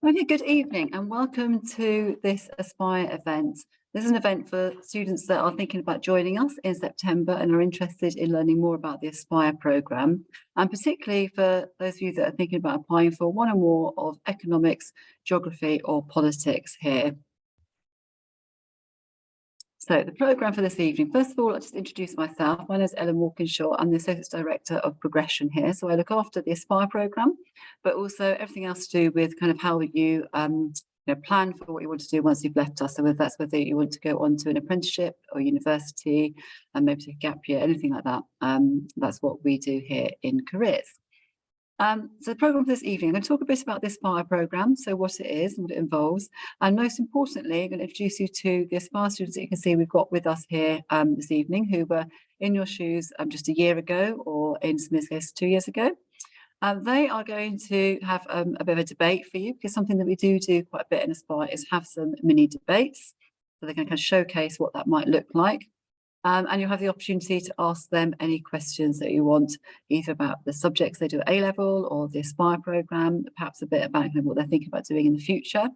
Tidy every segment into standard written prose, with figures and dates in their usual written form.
Okay, good evening and welcome to this Aspire event. This is an event for students that are thinking about joining us in September and are interested in learning more about the Aspire programme, and particularly for those of you that are thinking about applying for one or more of economics, geography or politics here. So the programme for this evening, first of all, I'll just introduce myself. My name is Ellen Walkinshaw. I'm the Associate Director of Progression here. So I look after the Aspire programme, but also everything else to do with kind of how you plan for what you want to do once you've left us. So whether you want to go on to an apprenticeship or university and maybe take a gap year, anything like that. That's what we do here in Careers. So the programme for this evening, I'm going to talk a bit about the Aspire programme, so what it is and what it involves. And most importantly, I'm going to introduce you to the Aspire students that you can see we've got with us here this evening, who were in your shoes just a year ago, or in Smith's case 2 years ago. They are going to have a bit of a debate for you, because something that we do quite a bit in Aspire is have some mini debates. So they're going to kind of showcase what that might look like. And you'll have the opportunity to ask them any questions that you want, either about the subjects they do at A-level or the Aspire programme, perhaps a bit about kind of what they're thinking about doing in the future.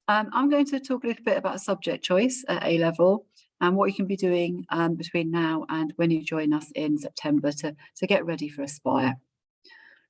I'm going to talk a little bit about subject choice at A-level and what you can be doing between now and when you join us in September to get ready for Aspire.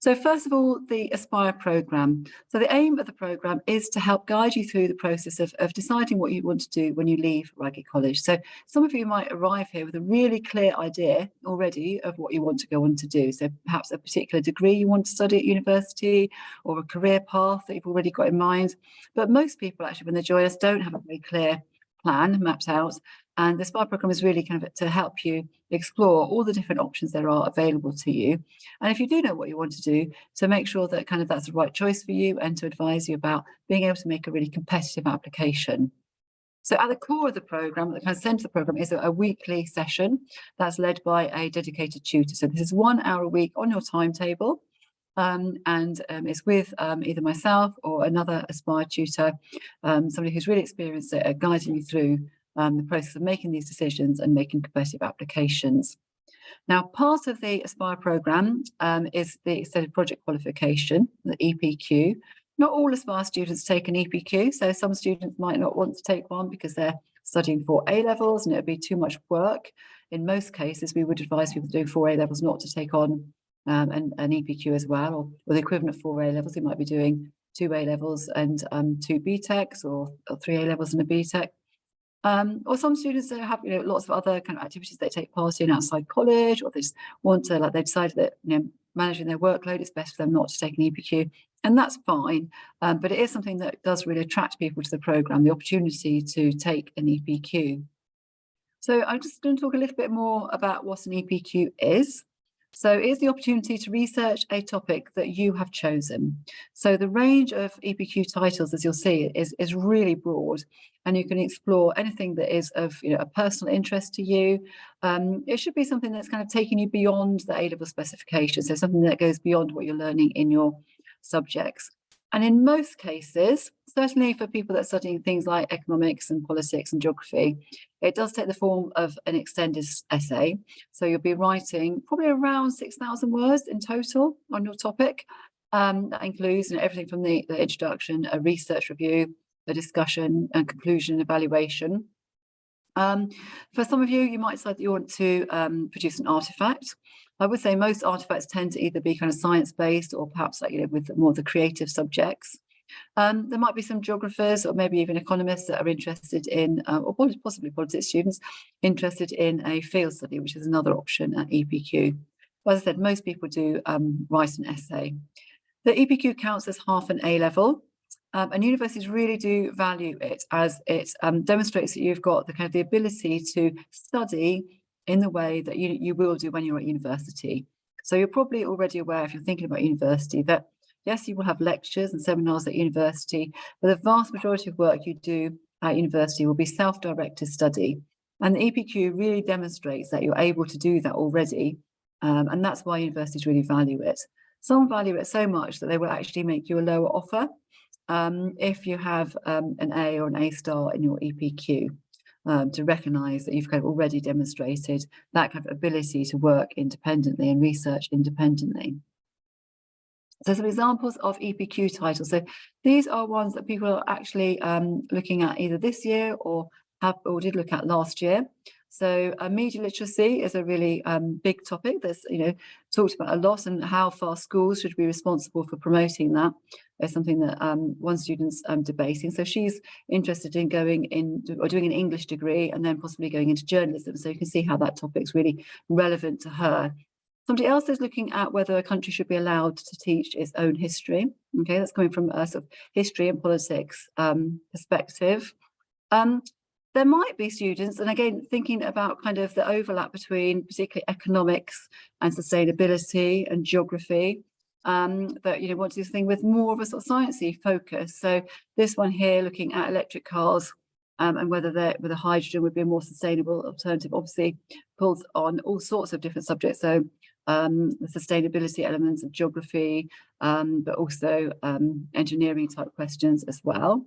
So first of all, the Aspire programme. So the aim of the programme is to help guide you through the process of deciding what you want to do when you leave Reigate College. So some of you might arrive here with a really clear idea already of what you want to go on to do. So perhaps a particular degree you want to study at university, or a career path that you've already got in mind. But most people actually, when they join us, don't have a very clear plan mapped out. And the Aspire programme is really kind of to help you explore all the different options there are available to you. And if you do know what you want to do, to make sure that kind of that's the right choice for you, and to advise you about being able to make a really competitive application. So at the core of the programme, the kind of centre of the programme, is a weekly session that's led by a dedicated tutor. So this is 1 hour a week on your timetable. And it's with either myself or another Aspire tutor, somebody who's really experienced at guiding you through the process of making these decisions and making competitive applications. Now, part of the Aspire programme is the extended project qualification, the EPQ. Not all Aspire students take an EPQ, so some students might not want to take one because they're studying for A-levels and it would be too much work. In most cases, we would advise people doing 4 A-levels not to take on an EPQ as well, or the equivalent of 4 A-levels. You might be doing 2 A-levels and 2 BTECs, or 3 A-levels and a BTEC. Or some students that have lots of other kind of activities they take part in outside college, or they just want to, like, they decided that managing their workload, it's best for them not to take an EPQ, and that's fine. But it is something that does really attract people to the programme, the opportunity to take an EPQ. So I'm just going to talk a little bit more about what an EPQ is. So it is the opportunity to research a topic that you have chosen. So the range of EPQ titles, as you'll see, is really broad, and you can explore anything that is of a personal interest to you. It should be something that's kind of taking you beyond the A-level specification, so something that goes beyond what you're learning in your subjects. And in most cases, certainly for people that are studying things like economics and politics and geography, it does take the form of an extended essay. So you'll be writing probably around 6,000 words in total on your topic. That includes everything from the introduction, a research review, a discussion, and conclusion and evaluation. For some of you, you might decide that you want to produce an artifact. I would say most artifacts tend to either be kind of science-based, or perhaps with more of the creative subjects. There might be some geographers or maybe even economists that are interested in, or possibly politics students, interested in a field study, which is another option at EPQ. But as I said, most people do write an essay. The EPQ counts as half an A-level. And universities really do value it, as it demonstrates that you've got the ability to study in the way that you will do when you're at university. So you're probably already aware, if you're thinking about university, that yes, you will have lectures and seminars at university, but the vast majority of work you do at university will be self-directed study. And the EPQ really demonstrates that you're able to do that already. And that's why universities really value it. Some value it so much that they will actually make you a lower offer if you have an A or an A star in your EPQ, to recognise that you've already demonstrated that ability to work independently and research independently. So some examples of EPQ titles. So these are ones that people are actually looking at either this year or did look at last year. So media literacy is a really big topic that's talked about a lot, and how far schools should be responsible for promoting that is something that one student's debating. So she's interested in going in or doing an English degree and then possibly going into journalism. So you can see how that topic's really relevant to her. Somebody else is looking at whether a country should be allowed to teach its own history. Okay, that's coming from a sort of history and politics perspective. There might be students, and again, thinking about kind of the overlap between particularly economics and sustainability and geography, that want to do something with more of a sort of sciencey focus. So this one here, looking at electric cars and whether hydrogen would be a more sustainable alternative, obviously pulls on all sorts of different subjects. So the sustainability elements of geography, but also engineering type questions as well.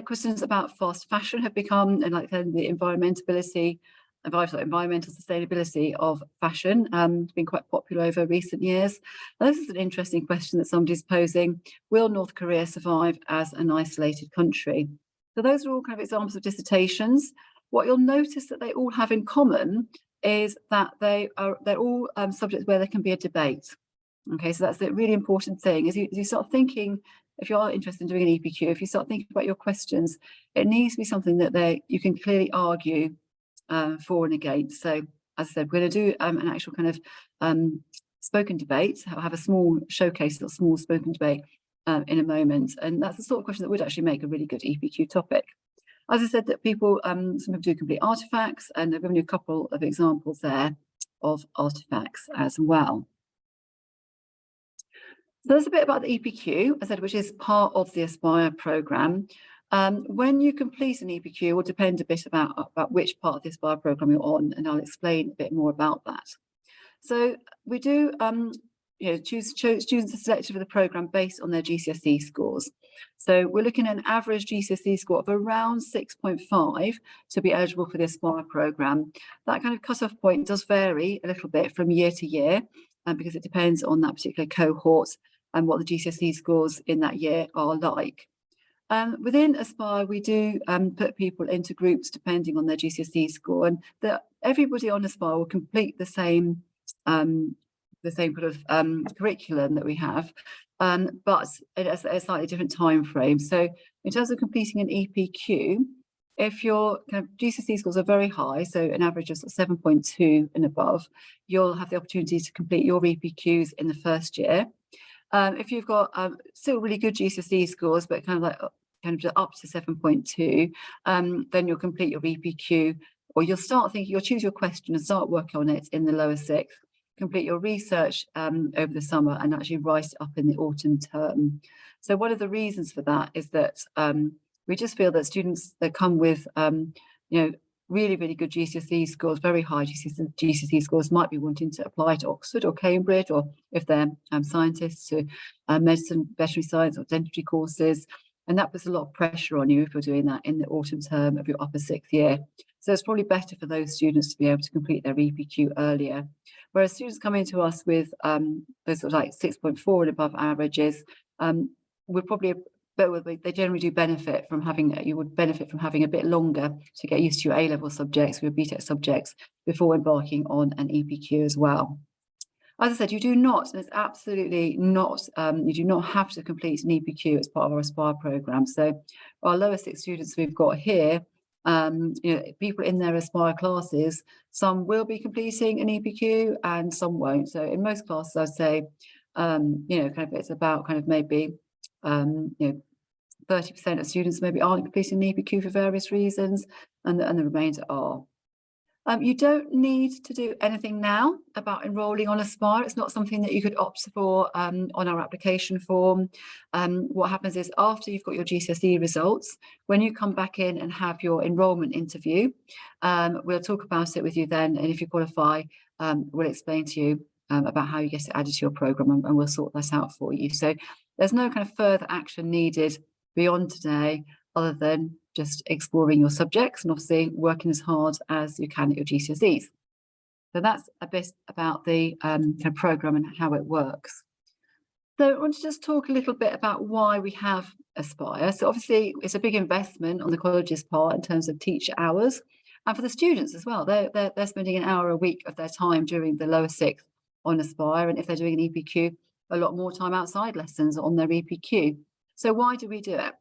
Questions about fast fashion have become, and like the environmental sustainability of fashion, been quite popular over recent years. And this is an interesting question that somebody's posing: will North Korea survive as an isolated country? So those are all kind of examples of dissertations. What you'll notice that they all have in common is that they're all subjects where there can be a debate. Okay, so that's the really important thing. As you start thinking, if you are interested in doing an EPQ, if you start thinking about your questions, it needs to be something that you can clearly argue for and against. So as I said, we're going to do an actual kind of spoken debate, have a small showcase or small spoken debate in a moment. And that's the sort of question that would actually make a really good EPQ topic. As I said, that people, some people do complete artifacts, and I've given you a couple of examples there of artifacts as well. So that's a bit about the EPQ, as I said, which is part of the Aspire programme. When you complete an EPQ, it will depend a bit about which part of the Aspire programme you're on, and I'll explain a bit more about that. So we do students are selected for the programme based on their GCSE scores. So we're looking at an average GCSE score of around 6.5 to be eligible for the Aspire programme. That kind of cut-off point does vary a little bit from year to year, because it depends on that particular cohort and what the GCSE scores in that year are like. Within Aspire, we do put people into groups depending on their GCSE score, and everybody on Aspire will complete the same sort of curriculum that we have, but at a slightly different time frame. So in terms of completing an EPQ, if your kind of GCSE scores are very high, so an average of 7.2 and above, you'll have the opportunity to complete your EPQs in the first year. If you've got still really good GCSE scores, but kind of up to 7.2, then you'll complete your EPQ, or you'll choose your question and start working on it in the lower sixth, complete your research over the summer, and actually write it up in the autumn term. So one of the reasons for that is that we just feel that students that come with really, really good GCSE scores, very high GCSE scores, might be wanting to apply to Oxford or Cambridge, or if they're scientists, to medicine, veterinary science or dentistry courses. And that puts a lot of pressure on you if you're doing that in the autumn term of your upper sixth year. So it's probably better for those students to be able to complete their EPQ earlier. Whereas students coming to us with those sort of like 6.4 and above averages, they generally do benefit from having a bit longer to get used to your A-level subjects, your BTEC subjects, before embarking on an EPQ as well. As I said, you do not, and it's absolutely not, you do not have to complete an EPQ as part of our Aspire programme. So our lower sixth students we've got here, people in their Aspire classes, some will be completing an EPQ and some won't. So in most classes, I'd say, it's about maybe, 30% of students maybe aren't completing an EPQ for various reasons, and the remainder are. You don't need to do anything now about enrolling on Aspire. It's not something that you could opt for on our application form. What happens is, after you've got your GCSE results, when you come back in and have your enrolment interview, we'll talk about it with you then, and if you qualify, we'll explain to you about how you get it added to your programme, and we'll sort that out for you. So there's no kind of further action needed beyond today, other than just exploring your subjects and obviously working as hard as you can at your GCSEs. So that's a bit about the kind of programme and how it works. So I want to just talk a little bit about why we have Aspire. So obviously it's a big investment on the college's part in terms of teacher hours, and for the students as well. They're spending an hour a week of their time during the lower sixth on Aspire, and if they're doing an EPQ, a lot more time outside lessons on their EPQ. So why do we do it?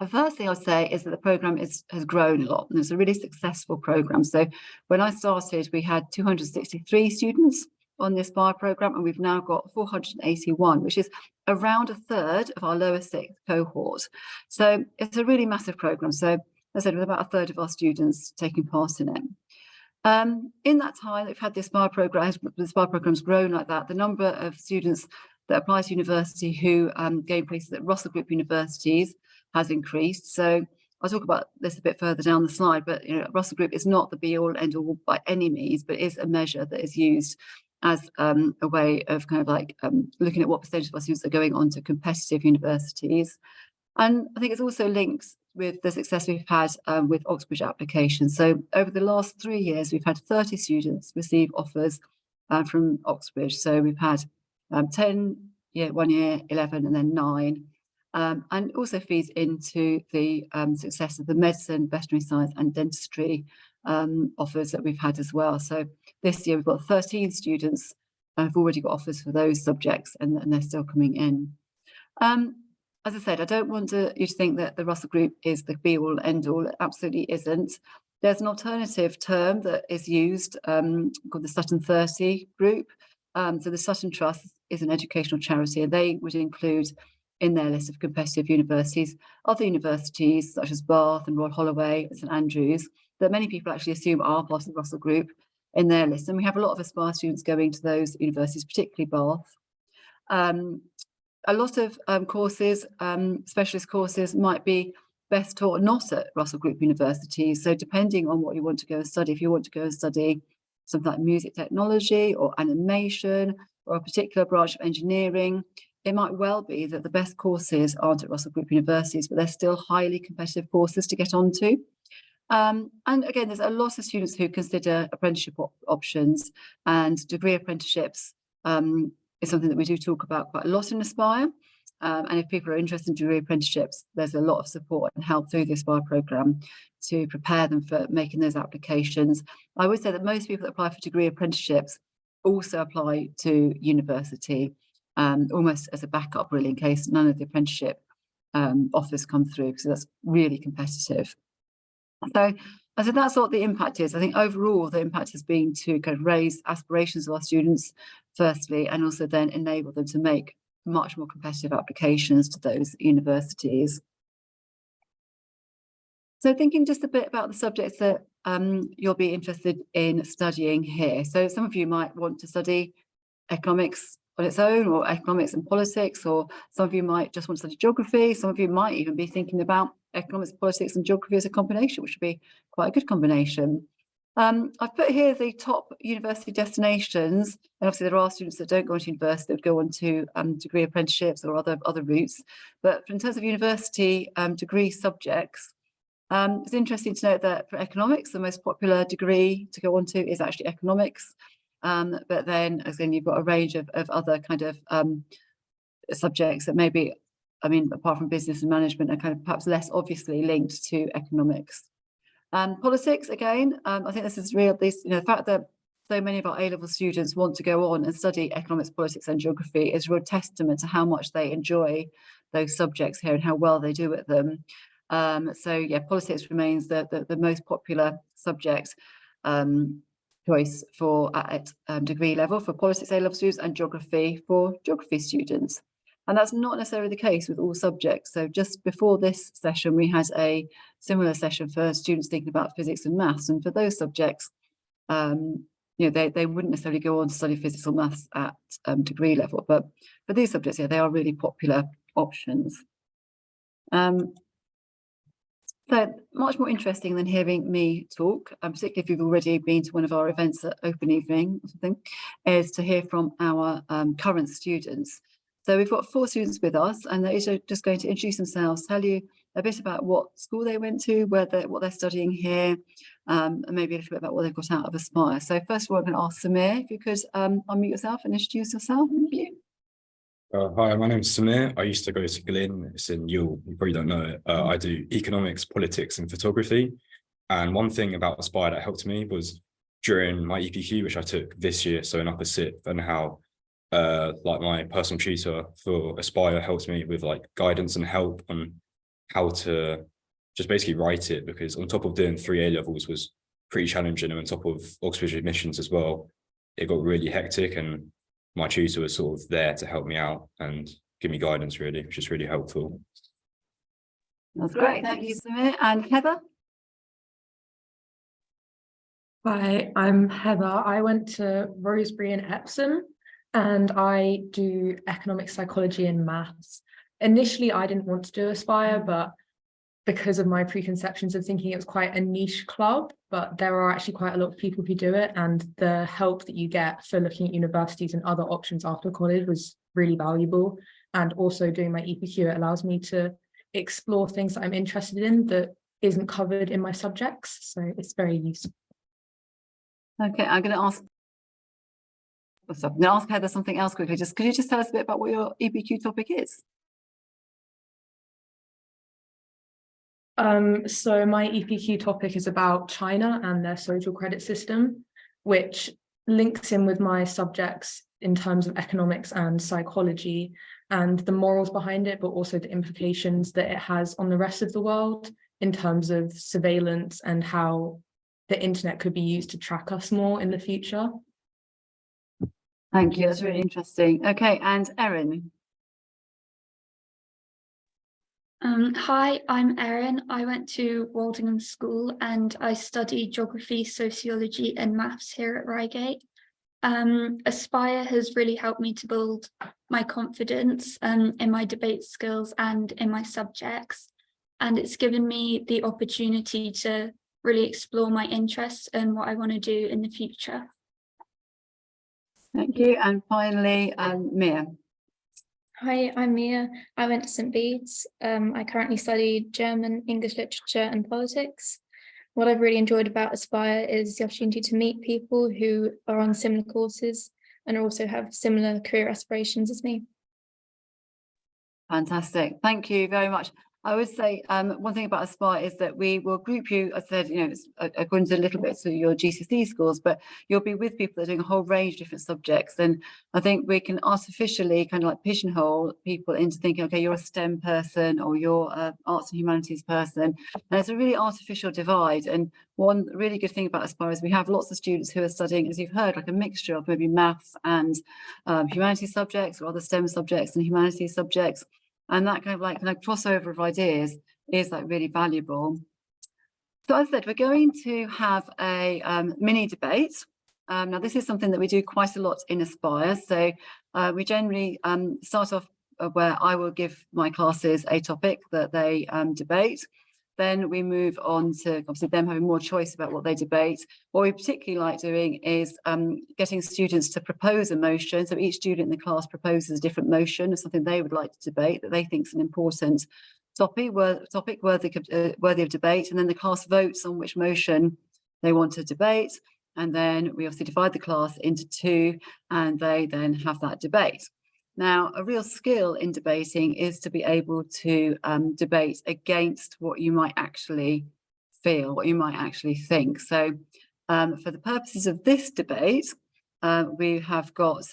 The first thing I'll say is that the program has grown a lot, and it's a really successful program. So when I started, we had 263 students on the Aspire program, and we've now got 481, which is around a third of our lower sixth cohort. So it's a really massive program. So as I said, with about a third of our students taking part in it. In that time that we've had the Aspire program's grown like that, the number of students that apply to university who gain places at Russell Group universities has increased. So I'll talk about this a bit further down the slide, but Russell Group is not the be-all and end-all by any means, but is a measure that is used as a way of kind of like looking at what percentage of our students are going on to competitive universities. And I think it's also linked with the success we've had with Oxbridge applications. So over the last 3 years, we've had 30 students receive offers from Oxbridge. So we've had 10 1 year, 11, and then 9. And also feeds into the success of the medicine, veterinary science, and dentistry offers that we've had as well. So this year we've got 13 students who've already got offers for those subjects, and they're still coming in. As I said, I don't want you to think that the Russell Group is the be-all, end-all. It absolutely isn't. There's an alternative term that is used called the Sutton 30 group. So the Sutton Trust is an educational charity, and they would include in their list of competitive universities other universities such as Bath and Royal Holloway and St Andrews that many people actually assume are part of the Russell Group in their list. And we have a lot of Aspire students going to those universities, particularly Bath. A lot of courses, specialist courses, might be best taught not at Russell Group universities. So depending on what you want to go and study, if you want to go and study something like music technology or animation or a particular branch of engineering, it might well be that the best courses aren't at Russell Group universities, but they're still highly competitive courses to get onto. And again, there's a lot of students who consider apprenticeship options, and degree apprenticeships is something that we do talk about quite a lot in Aspire. And if people are interested in degree apprenticeships, there's a lot of support and help through the Aspire programme to prepare them for making those applications. I would say that most people that apply for degree apprenticeships also apply to university, almost as a backup, really, in case none of the apprenticeship offers come through, because that's really competitive. So I said that's what the impact is. I think overall the impact has been to kind of raise aspirations of our students, firstly, and also then enable them to make much more competitive applications to those universities. So thinking just a bit about the subjects that you'll be interested in studying here. So some of you might want to study economics on its own, or economics and politics, or some of you might just want to study geography. Some of you might even be thinking about economics, politics, and geography as a combination, which would be quite a good combination. I've put here the top university destinations, and obviously there are students that don't go on to university, that would go on to degree apprenticeships or other routes. But in terms of university degree subjects, it's interesting to note that for economics, the most popular degree to go on to is actually economics. But then again, you've got a range of other kind of subjects that maybe, I mean, apart from business and management, are kind of perhaps less obviously linked to economics. Politics, again, I think this is real. The fact that so many of our A-level students want to go on and study economics, politics, and geography is a real testament to how much they enjoy those subjects here and how well they do at them. So yeah, politics remains the most popular subject choice for at degree level for politics A-level students, and geography for geography students. And that's not necessarily the case with all subjects. So just before this session, we had a similar session for students thinking about physics and maths. And for those subjects, they wouldn't necessarily go on to study physics or maths at degree level. But for these subjects, yeah, they are really popular options. So much more interesting than hearing me talk, particularly if you've already been to one of our events at Open Evening or something, is to hear from our current students. So we've got 4 students with us, and they're just going to introduce themselves, tell you a bit about what school they went to, what they're studying here, and maybe a little bit about what they've got out of Aspire. So first of all, I'm going to ask Samir if you could unmute yourself and introduce yourself. Thank you. Hi, my name's Samir. I used to go to Glyn. It's in Yule. You probably don't know it. I do economics, politics, and photography. And one thing about Aspire that helped me was during my EPQ, which I took this year, so in upper sixth, and how like my personal tutor for Aspire helped me with like guidance and help on how to just basically write it, because on top of doing 3A levels was pretty challenging, and on top of Oxford admissions as well, it got really hectic, and my tutor was sort of there to help me out and give me guidance, really, which is really helpful. That's great. Thank you, Samir. And Heather? Hi, I'm Heather. I went to Rosebery and Epsom, and I do economic psychology and maths. Initially, I didn't want to do Aspire, but because of my preconceptions of thinking it was quite a niche club, but there are actually quite a lot of people who do it, and the help that you get for looking at universities and other options after college was really valuable. And also doing my EPQ, it allows me to explore things that I'm interested in that isn't covered in my subjects, so it's very useful. Okay, I'm going to ask Heather something else quickly. Could you just tell us a bit about what your EPQ topic is? So my EPQ topic is about China and their social credit system, which links in with my subjects in terms of economics and psychology and the morals behind it, but also the implications that it has on the rest of the world in terms of surveillance and how the internet could be used to track us more in the future. Thank you. That's really interesting. Okay, and Erin. Hi, I'm Erin. I went to Waldingham School and I studied geography, sociology and maths here at Reigate. Aspire has really helped me to build my confidence in my debate skills and in my subjects. And it's given me the opportunity to really explore my interests and what I want to do in the future. Thank you. And finally, Mia. Hi, I'm Mia. I went to St. Bede's. I currently study German, English literature and politics. What I've really enjoyed about Aspire is the opportunity to meet people who are on similar courses and also have similar career aspirations as me. Fantastic. Thank you very much. I would say one thing about Aspire is that we will group you, as I said, it's according to a little bit to your GCSE scores, but you'll be with people that are doing a whole range of different subjects. And I think we can artificially kind of like pigeonhole people into thinking, okay, you're a STEM person or you're an arts and humanities person. And it's a really artificial divide. And one really good thing about Aspire is we have lots of students who are studying, as you've heard, like a mixture of maybe maths and humanities subjects or other STEM subjects and humanities subjects. And that kind of crossover of ideas is like really valuable. So as I said, we're going to have a mini debate. Now this is something that we do quite a lot in Aspire. So we generally start off where I will give my classes a topic that they debate. Then we move on to obviously them having more choice about what they debate. What we particularly like doing is getting students to propose a motion. So each student in the class proposes a different motion of something they would like to debate that they think is an important topic worthy of debate. And then the class votes on which motion they want to debate. And then we obviously divide the class into two, and they then have that debate. Now, a real skill in debating is to be able to debate against what you might actually feel, what you might actually think. So for the purposes of this debate, we have got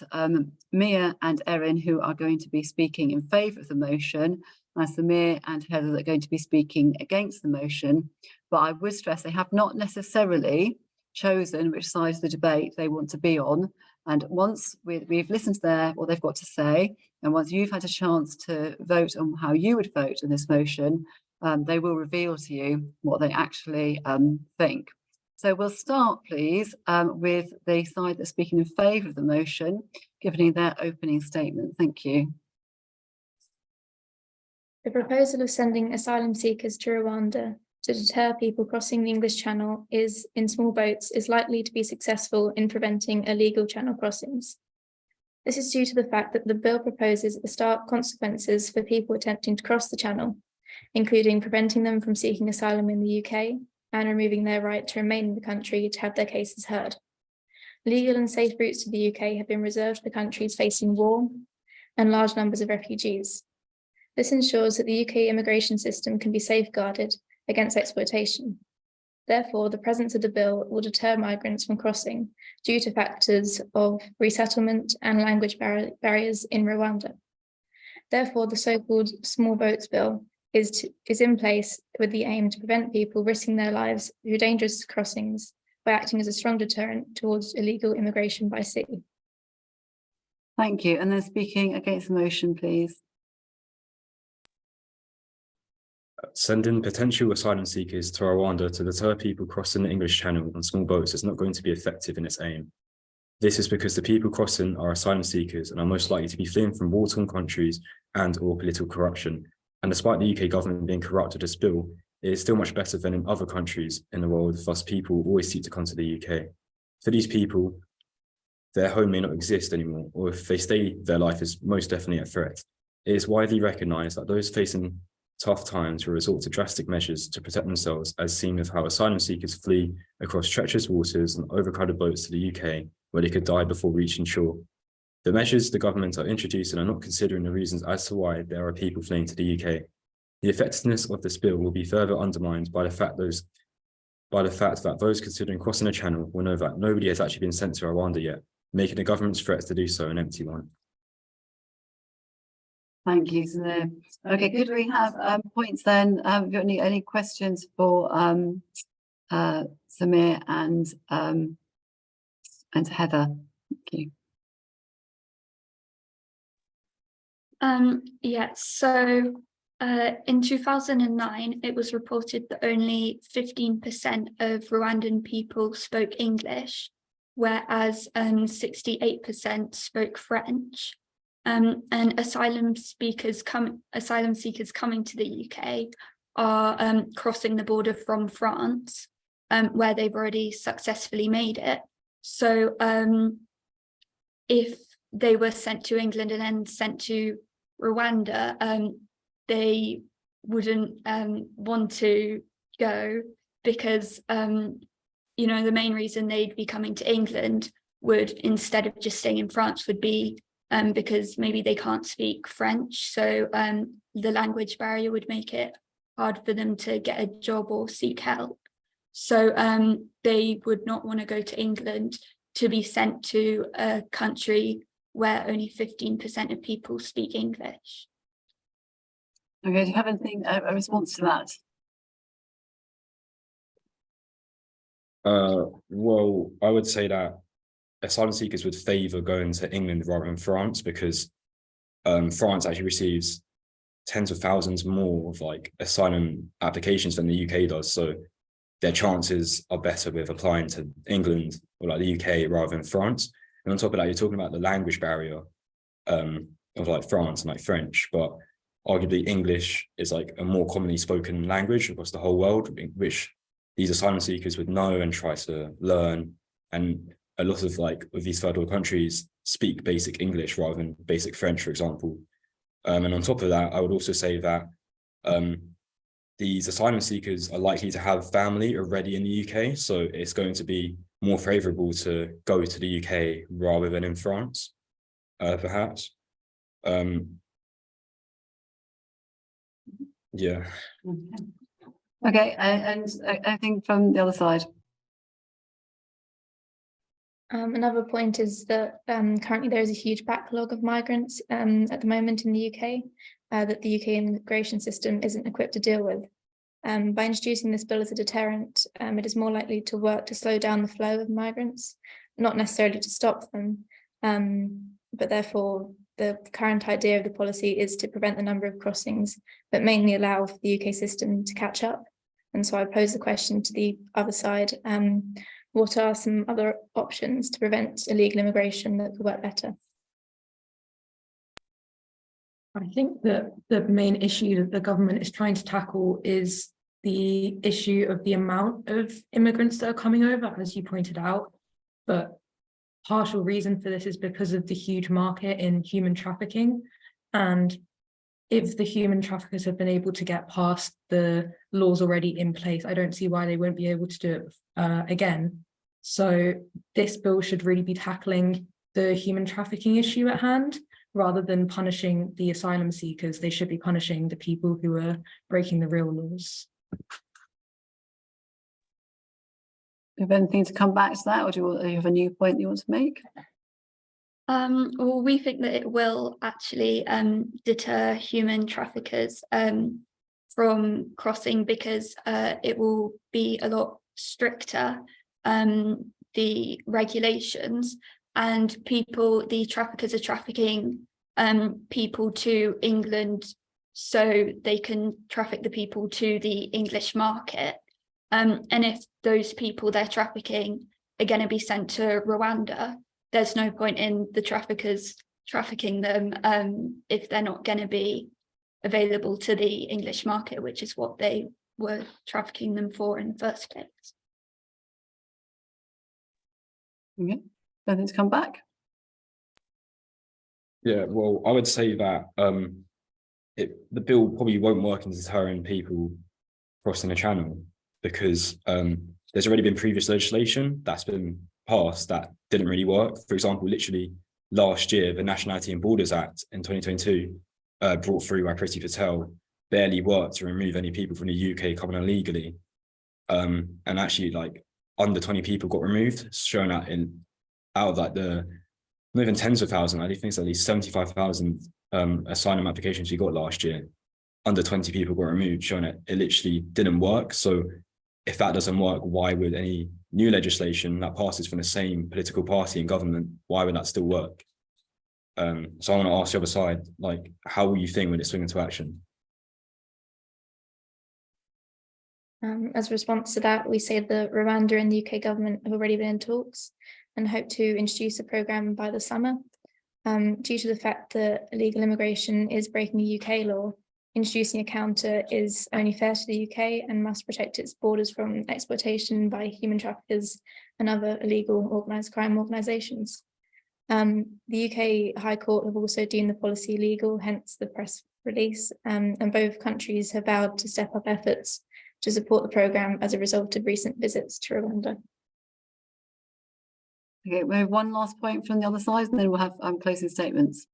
Mia and Erin who are going to be speaking in favour of the motion, and Samir and Heather that are going to be speaking against the motion. But I would stress they have not necessarily chosen which side of the debate they want to be on. And once we've listened to what they've got to say, and once you've had a chance to vote on how you would vote on this motion, they will reveal to you what they actually think. So we'll start, please, with the side that's speaking in favour of the motion, giving their opening statement. Thank you. The proposal of sending asylum seekers to Rwanda to deter people crossing the English Channel in small boats is likely to be successful in preventing illegal channel crossings. This is due to the fact that the bill proposes stark consequences for people attempting to cross the Channel, including preventing them from seeking asylum in the UK and removing their right to remain in the country to have their cases heard. Legal and safe routes to the UK have been reserved for countries facing war, and large numbers of refugees. This ensures that the UK immigration system can be safeguarded against exploitation. Therefore, the presence of the bill will deter migrants from crossing due to factors of resettlement and language barriers in Rwanda. Therefore, the so-called Small Boats Bill is in place with the aim to prevent people risking their lives through dangerous crossings by acting as a strong deterrent towards illegal immigration by sea. Thank you. And then speaking against the motion, please. Sending potential asylum seekers to Rwanda to deter people crossing the English Channel on small boats is not going to be effective in its aim. This is because the people crossing are asylum seekers and are most likely to be fleeing from war-torn countries and or political corruption. And despite the UK government being corrupt with this bill, it is still much better than in other countries in the world, thus people always seek to come to the UK. For these people, their home may not exist anymore, or if they stay, their life is most definitely at threat. It is widely recognised that those facing tough times will resort to drastic measures to protect themselves, as seen with how asylum seekers flee across treacherous waters and overcrowded boats to the UK, where they could die before reaching shore. The measures the government are introducing are not considering the reasons as to why there are people fleeing to the UK. The effectiveness of this bill will be further undermined by the fact that those considering crossing the channel will know that nobody has actually been sent to Rwanda yet, making the government's threats to do so an empty one. Thank you, Samir. Okay, could we have points then? Have you got any questions for Samir and Heather? Thank you. Yeah, so in 2009, it was reported that only 15% of Rwandan people spoke English, whereas 68% spoke French. And asylum seekers coming to the UK are crossing the border from France, where they've already successfully made it. So if they were sent to England and then sent to Rwanda, they wouldn't want to go because, you know, the main reason they'd be coming to England would, instead of just staying in France, would be because maybe they can't speak French. So the language barrier would make it hard for them to get a job or seek help. So they would not want to go to England to be sent to a country where only 15% of people speak English. Okay, do you have anything, a response to that? Well, I would say that asylum seekers would favour going to England rather than France, because France actually receives tens of thousands more of like asylum applications than the UK does. So their chances are better with applying to England or like the UK rather than France. And on top of that, you're talking about the language barrier of like France and like French, but arguably English is like a more commonly spoken language across the whole world, which these asylum seekers would know and try to learn. And a lot of like of these third world countries speak basic English rather than basic French, for example. And on top of that, I would also say that these asylum seekers are likely to have family already in the UK. So it's going to be more favourable to go to the UK rather than in France, perhaps. Yeah. Okay, and I think from the other side. Another point is that currently there is a huge backlog of migrants at the moment in the UK that the UK immigration system isn't equipped to deal with. By introducing this bill as a deterrent, it is more likely to work to slow down the flow of migrants, not necessarily to stop them, but therefore the current idea of the policy is to prevent the number of crossings, but mainly allow for the UK system to catch up. And so I pose the question to the other side, what are some other options to prevent illegal immigration that could work better? I think that the main issue that the government is trying to tackle is the issue of the amount of immigrants that are coming over, as you pointed out. But partial reason for this is because of the huge market in human trafficking. And if the human traffickers have been able to get past the laws already in place, I don't see why they won't be able to do it again. So this bill should really be tackling the human trafficking issue at hand, rather than punishing the asylum seekers, they should be punishing the people who are breaking the real laws. Do you have anything to come back to that, or do you have a new point you want to make? Well, we think that it will actually deter human traffickers from crossing, because it will be a lot stricter, the regulations, and the traffickers are trafficking people to England so they can traffic the people to the English market. And if those people they're trafficking are going to be sent to Rwanda, there's no point in the traffickers trafficking them if they're not going to be available to the English market, which is what they were trafficking them for in the first place. Okay, anything to come back? Yeah, well, I would say that the bill probably won't work in deterring people crossing the channel, because there's already been previous legislation that's been passed that didn't really work. For example, literally last year, the Nationality and Borders Act in 2022, brought through by Priti Patel, barely worked to remove any people from the UK coming illegally. And actually, like, under 20 people got removed, showing that out of like not even tens of thousands, I think it's at least 75,000 asylum applications we got last year. Under 20 people got removed, showing that it literally didn't work. So if that doesn't work, why would any new legislation that passes from the same political party in government, why would that still work? So I want to ask the other side, like, how will you think when it's swing into action? As a response to that, we say that Rwanda and the UK government have already been in talks and hope to introduce a programme by the summer. Due to the fact that illegal immigration is breaking the UK law, introducing a counter is only fair to the UK and must protect its borders from exploitation by human traffickers and other illegal organised crime organisations. The UK High Court have also deemed the policy illegal, hence the press release, and both countries have vowed to step up efforts to support the programme as a result of recent visits to Rwanda. Okay, we have one last point from the other side, and then we'll have closing statements.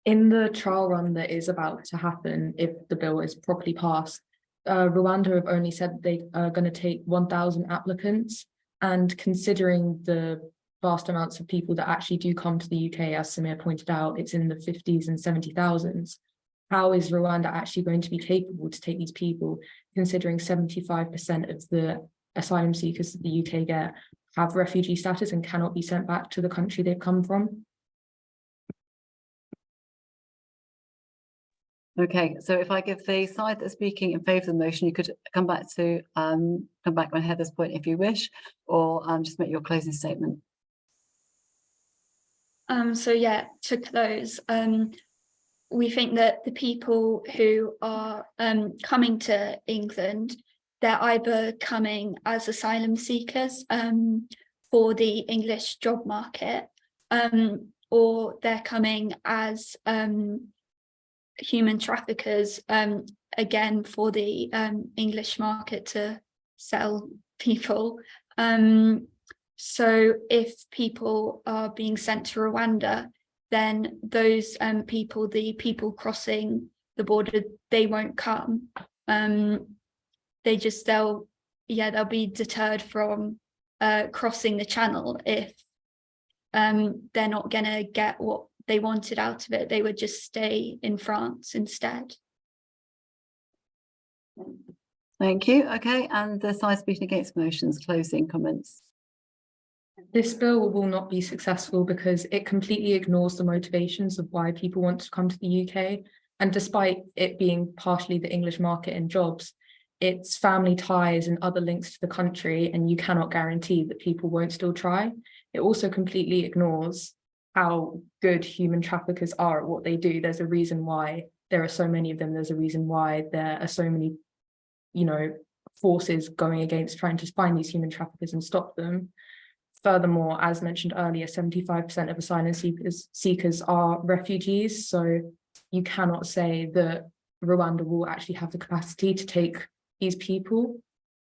In the trial run that is about to happen, if the bill is properly passed, Rwanda have only said they are going to take 1,000 applicants, and considering the vast amounts of people that actually do come to the UK, as Samir pointed out, it's in the 50s and 70,000s. How is Rwanda actually going to be capable to take these people, considering 75% of the asylum seekers that the UK get have refugee status and cannot be sent back to the country they've come from? Okay, so if I give the side that's speaking in favour of the motion, you could come back on Heather's point if you wish, or just make your closing statement. So yeah, to close, we think that the people who are coming to England, they're either coming as asylum seekers for the English job market, or they're coming as human traffickers, again, for the English market to sell people. So if people are being sent to Rwanda, then those people, the people crossing the border, they won't come. They'll be deterred from crossing the channel if they're not gonna get what they wanted out of it. They would just stay in France instead. Thank you. Okay, and the side speaking against motions, closing comments. This bill will not be successful because it completely ignores the motivations of why people want to come to the UK. And despite it being partially the English market and jobs, it's family ties and other links to the country, and you cannot guarantee that people won't still try. It also completely ignores how good human traffickers are at what they do. There's a reason why there are so many of them. There's a reason why there are so many, forces going against trying to find these human traffickers and stop them. Furthermore, as mentioned earlier, 75% of asylum seekers are refugees. So you cannot say that Rwanda will actually have the capacity to take these people.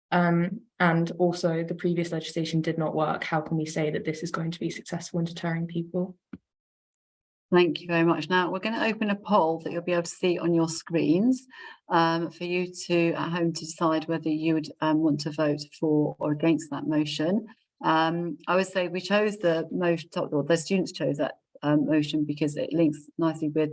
And also the previous legislation did not work. How can we say that this is going to be successful in deterring people? Thank you very much. Now we're going to open a poll that you'll be able to see on your screens for you to at home to decide whether you would want to vote for or against that motion. I would say we chose the motion, or the students chose that motion because it links nicely with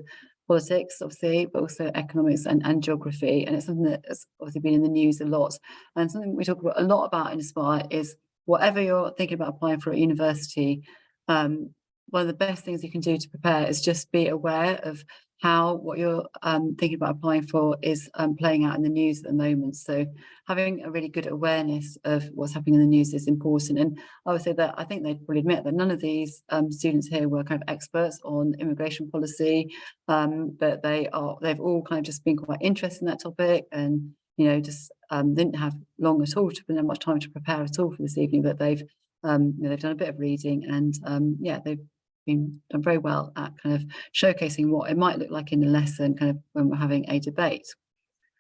politics, obviously, but also economics and geography. And it's something that's obviously been in the news a lot. And something we talk about a lot about in Aspire is whatever you're thinking about applying for at university, one of the best things you can do to prepare is just be aware of how what you're thinking about applying for is playing out in the news at the moment. So having a really good awareness of what's happening in the news is important. And I would say that I think they'd probably admit that none of these students here were kind of experts on immigration policy, but they've all kind of just been quite interested in that topic, and just didn't have long at all to have much time to prepare at all for this evening. But they've they've done a bit of reading, and they've been done very well at kind of showcasing what it might look like in the lesson kind of when we're having a debate.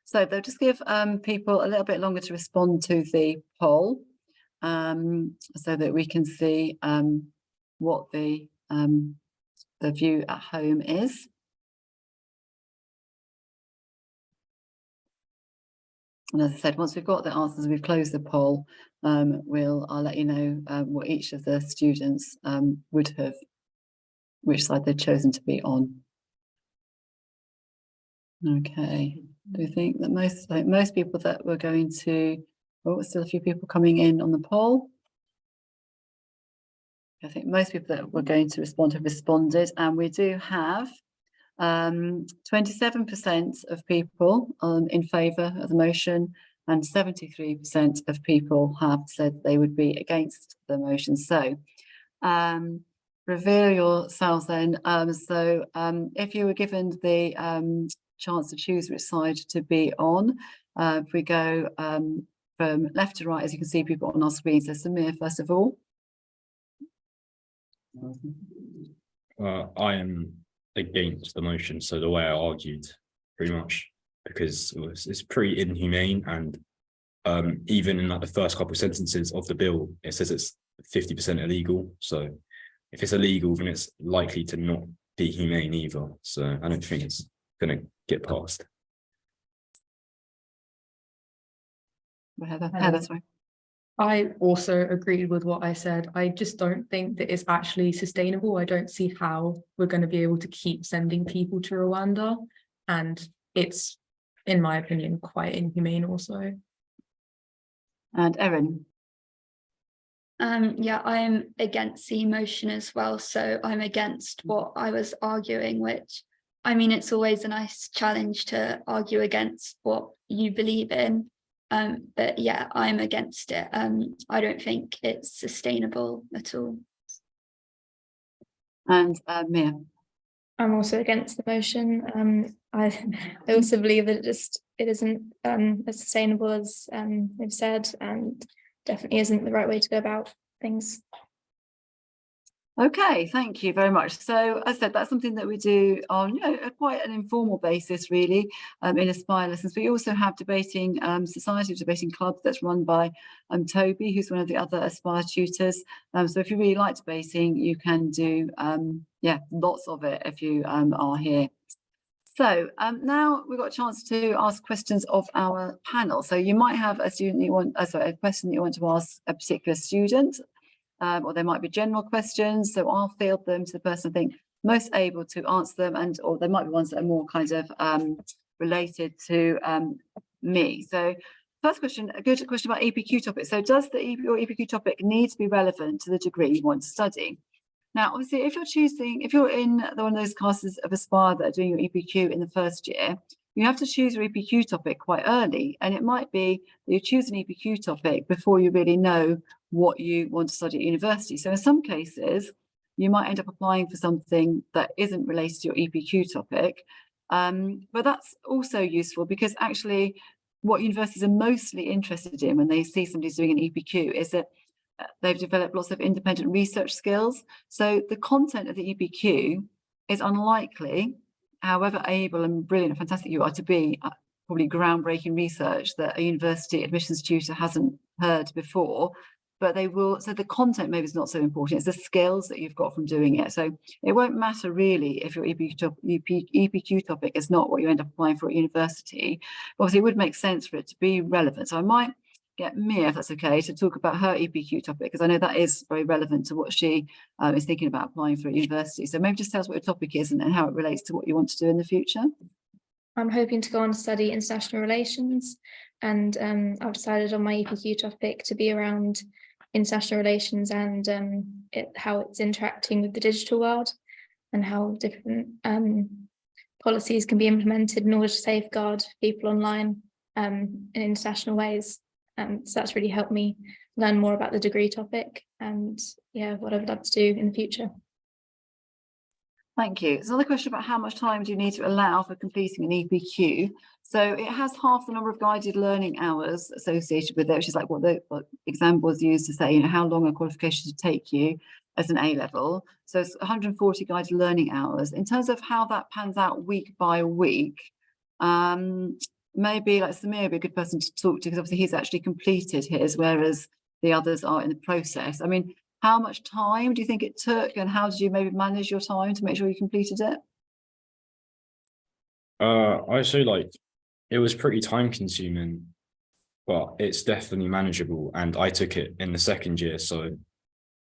So they'll just give people a little bit longer to respond to the poll so that we can see what the view at home is. And as I said, once we've got the answers, we've closed the poll, I'll let you know what each of the students would have, which side they've chosen to be on. Okay, do you think that most people that were going to, still a few people coming in on the poll. I think most people that were going to respond have responded, and we do have 27% of people in favour of the motion, and 73% of people have said they would be against the motion. So reveal yourselves then. If you were given the chance to choose which side to be on, if we go from left to right, as you can see people on our screen. So Samir, first of all. I am against the motion, so the way I argued, pretty much, because it's pretty inhumane, and even in like the first couple of sentences of the bill, it says it's 50% illegal. So if it's illegal, then it's likely to not be humane either. So I don't think it's going to get passed. Heather, sorry. I also agreed with what I said. I just don't think that it's actually sustainable. I don't see how we're going to be able to keep sending people to Rwanda. And it's, in my opinion, quite inhumane also. And Erin. Yeah, I'm against the motion as well. So I'm against what I was arguing, which, I mean, it's always a nice challenge to argue against what you believe in. But yeah, I'm against it. I don't think it's sustainable at all. And Mia. I'm also against the motion. I also believe that it isn't as sustainable as they've said, and definitely isn't the right way to go about things. Okay, thank you very much. So as I said, that's something that we do on quite an informal basis, really, in Aspire lessons. We also have debating society, debating club that's run by Toby, who's one of the other Aspire tutors. So if you really like debating, you can do lots of it if you are here. So now we've got a chance to ask questions of our panel. So you might have a question that you want to ask a particular student. Or there might be general questions, so I'll field them to the person I think most able to answer them, or there might be ones that are more kind of related to me. So first question, a good question about EPQ topic. So does your EPQ topic need to be relevant to the degree you want to study? Now, obviously, if you're in one of those classes of Aspire that are doing your EPQ in the first year, you have to choose your EPQ topic quite early, and it might be that you choose an EPQ topic before you really know what you want to study at university. So in some cases, you might end up applying for something that isn't related to your EPQ topic, but that's also useful because actually what universities are mostly interested in when they see somebody's doing an EPQ is that they've developed lots of independent research skills. So the content of the EPQ is unlikely, however able and brilliant and fantastic you are, to be probably groundbreaking research that a university admissions tutor hasn't heard before. but they will, so the content maybe is not so important, it's the skills that you've got from doing it. So it won't matter really if your EPQ topic is not what you end up applying for at university. Obviously it would make sense for it to be relevant. So I might get Mia, if that's okay, to talk about her EPQ topic, because I know that is very relevant to what she is thinking about applying for at university. So maybe just tell us what your topic is and how it relates to what you want to do in the future. I'm hoping to go on to study international relations, and I've decided on my EPQ topic to be around international relations and how it's interacting with the digital world and how different policies can be implemented in order to safeguard people online in international ways. So that's really helped me learn more about the degree topic and what I would love to do in the future. Thank you. There's another question about how much time do you need to allow for completing an EPQ. So it has half the number of guided learning hours associated with it, which is like what the exam was used to say, how long a qualification should take you as an A-level. So it's 140 guided learning hours. In terms of how that pans out week by week, maybe like Samir would be a good person to talk to, because obviously he's actually completed his, whereas the others are in the process. I mean, how much time do you think it took, and how did you maybe manage your time to make sure you completed it? I say like it was pretty time consuming, but it's definitely manageable. And I took it in the second year, so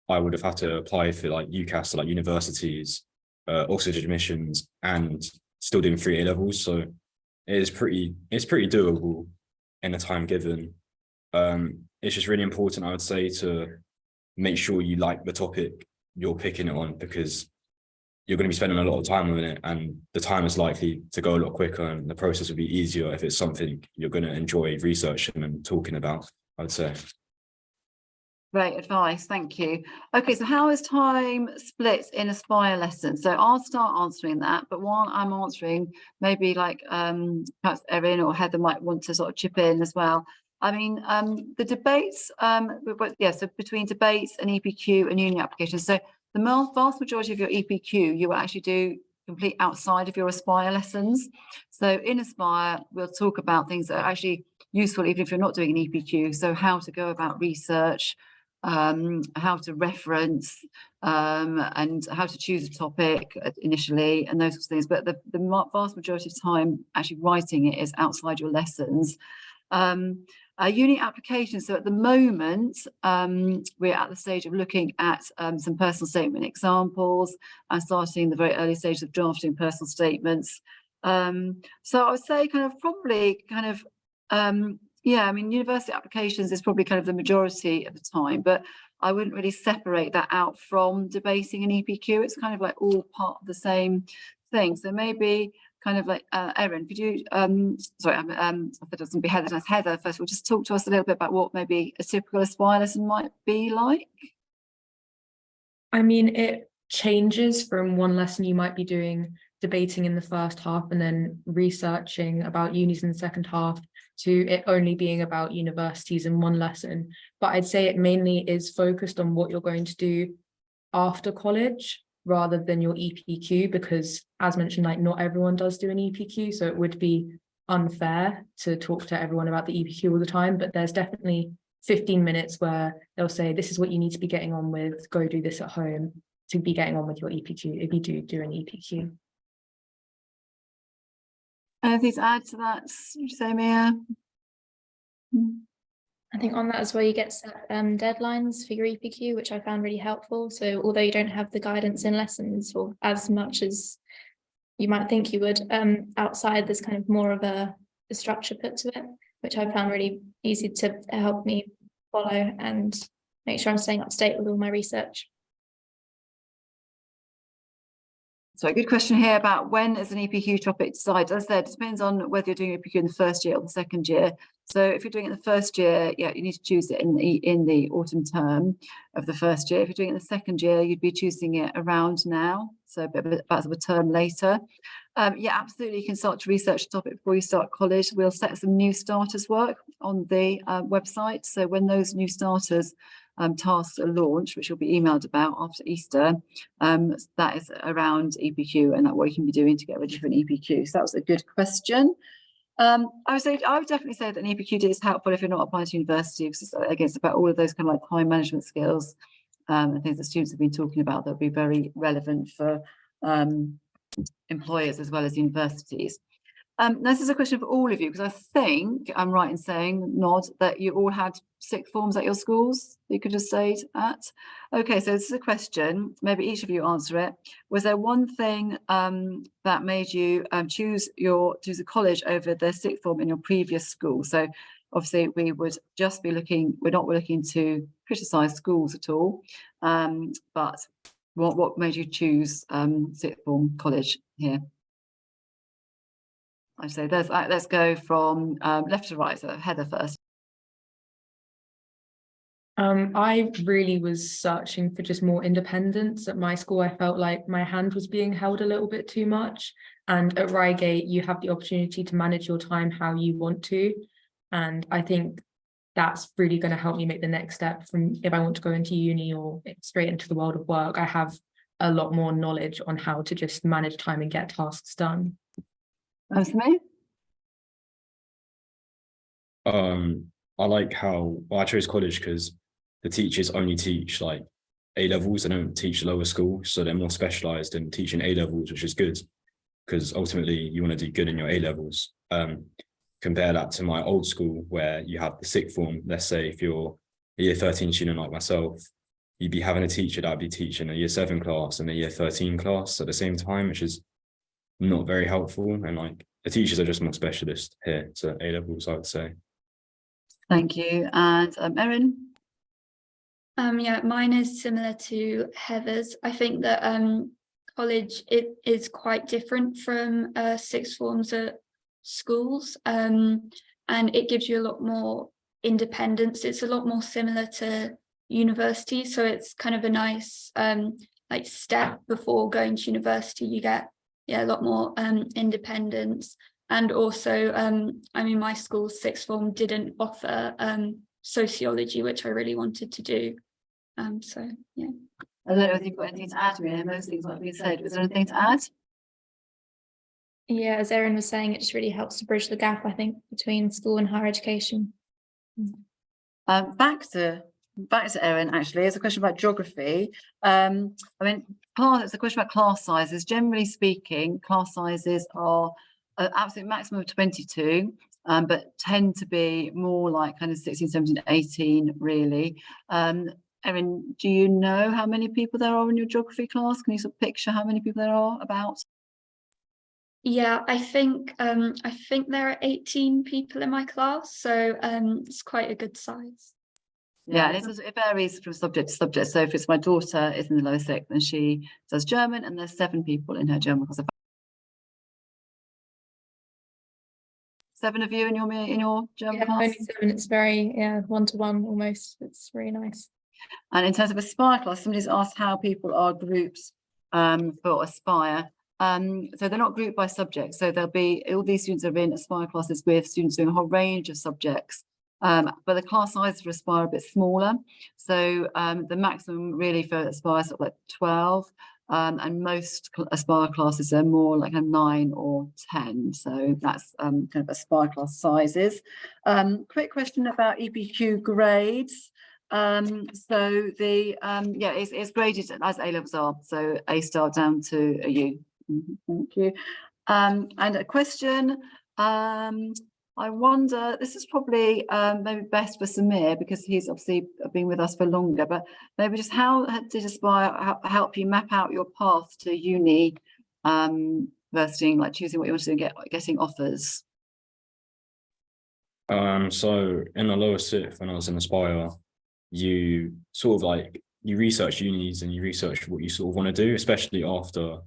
I would have had to apply for like UCAS, so like universities, Oxford admissions, and still doing 3 A-levels. So it's pretty doable in the time given. It's just really important, I would say, to make sure you like the topic you're picking it on, because you're going to be spending a lot of time on it, and the time is likely to go a lot quicker, and the process will be easier if it's something you're going to enjoy researching and talking about, I would say. Great advice, thank you. Okay, so how is time split in Aspire lessons? So I'll start answering that, but while I'm answering, maybe like perhaps Erin or Heather might want to sort of chip in as well. I mean, the debates, so between debates and EPQ and uni applications. So the vast majority of your EPQ, you will actually do complete outside of your Aspire lessons. So in Aspire, we'll talk about things that are actually useful, even if you're not doing an EPQ. So how to go about research, how to reference, and how to choose a topic initially, and those sorts of things. But the vast majority of time actually writing it is outside your lessons. Uni applications. So at the moment, we're at the stage of looking at some personal statement examples and starting the very early stages of drafting personal statements. So I would say I mean, university applications is probably kind of the majority of the time, but I wouldn't really separate that out from debating an EPQ. It's kind of like all part of the same thing. So maybe kind of like Erin, could you, sorry, that doesn't be Heather, that's Heather. First of all, just talk to us a little bit about what maybe a typical Aspire lesson might be like. I mean, it changes from one lesson you might be doing debating in the first half and then researching about unis in the second half, to it only being about universities in one lesson. But I'd say it mainly is focused on what you're going to do after college rather than your EPQ, because as mentioned, like not everyone does do an EPQ, so it would be unfair to talk to everyone about the EPQ all the time. But there's definitely 15 minutes where they'll say, this is what you need to be getting on with, go do this at home to be getting on with your EPQ if you do an EPQ. Anything to add to that, would you say, Mia? I think on that as well, you get set deadlines for your EPQ, which I found really helpful. So although you don't have the guidance in lessons or as much as you might think you would, outside there's kind of more of a structure put to it, which I found really easy to help me follow and make sure I'm staying up to date with all my research. So a good question here about when is an EPQ topic decided. As I said, it depends on whether you're doing EPQ in the first year or the second year. So if you're doing it in the first year, you need to choose it in the autumn term of the first year. If you're doing it in the second year, you'd be choosing it around now, so about a term later. Absolutely, you can start to research the topic before you start college. We'll set some new starters work on the website. So when those new starters tasks are launched, which will be emailed about after Easter, that is around EPQ and what you can be doing to get ready for an EPQ. So that was a good question. I would definitely say that an EPQD is helpful if you're not applying to university, because it's, again, it's about all of those kind of like time management skills and things that students have been talking about that would be very relevant for employers as well as universities. This is a question for all of you, because I think I'm right in saying, Nod, that you all had sixth forms at your schools that you could have stayed at. Okay, so this is a question, maybe each of you answer it. Was there one thing that made you choose a college over the sixth form in your previous school? So obviously we would just be we're not looking to criticise schools at all, but what made you choose sixth form college here? I say let's go from left to right. So Heather first. I really was searching for just more independence. At my school, I felt like my hand was being held a little bit too much. And at Reigate, you have the opportunity to manage your time how you want to. And I think that's really going to help me make the next step from if I want to go into uni or straight into the world of work. I have a lot more knowledge on how to just manage time and get tasks done. That's me. I like how I chose college because the teachers only teach like A levels. They don't teach lower school, so they're more specialized in teaching A levels, which is good because ultimately you want to do good in your A levels. Compare that to my old school where you have the sixth form. Let's say if you're a year 13 student like myself, you'd be having a teacher that'd be teaching a year 7 class and a year 13 class at the same time, which is not very helpful. And like the teachers are just more specialist here to A levels, I would say. Thank you. And Erin? Yeah, mine is similar to Heather's. I think that college is quite different from sixth forms at schools, and it gives you a lot more independence. It's a lot more similar to university, so it's kind of a nice like step before going to university. You get a lot more independence. And also, I mean, my school's sixth form didn't offer sociology, which I really wanted to do. So, yeah. I don't know if you've got anything to add, really. Most things might be said. Was there anything to add? Yeah, as Erin was saying, it just really helps to bridge the gap, I think, between school and higher education. Back to Erin, actually, it's a question about geography. I mean, it's a question about class sizes. Generally speaking, class sizes are absolute maximum of 22, but tend to be more like kind of 16, 17, 18, really. Erin, do you know how many people there are in your geography class? Can you sort of picture how many people there are about? Yeah, I think there are 18 people in my class, so it's quite a good size. Yeah, and it varies from subject to subject. So if it's my daughter is in the lower sixth and she does German, and there's 7 people in her German class. 7 of you in your German class? Only 7. It's very one-to-one almost. It's really nice. And in terms of Aspire class, somebody's asked how people are grouped for Aspire. So they're not grouped by subject. So there'll be all these students are in Aspire classes with students doing a whole range of subjects. But the class sizes for Aspire are a bit smaller. So the maximum really for Aspire is sort of like 12. And most Aspire classes are more like a 9 or 10. So that's kind of Aspire class sizes. Quick question about EPQ grades. So the it's graded as A levels are, so A star down to a U. Thank you. And a question. I wonder, this is probably maybe best for Samir because he's obviously been with us for longer, but maybe just how did Aspire help you map out your path to uni, versus like choosing what you want to do and getting offers? So in the lower sixth, when I was in Aspire, you sort of like you research unis and you research what you sort of want to do, especially after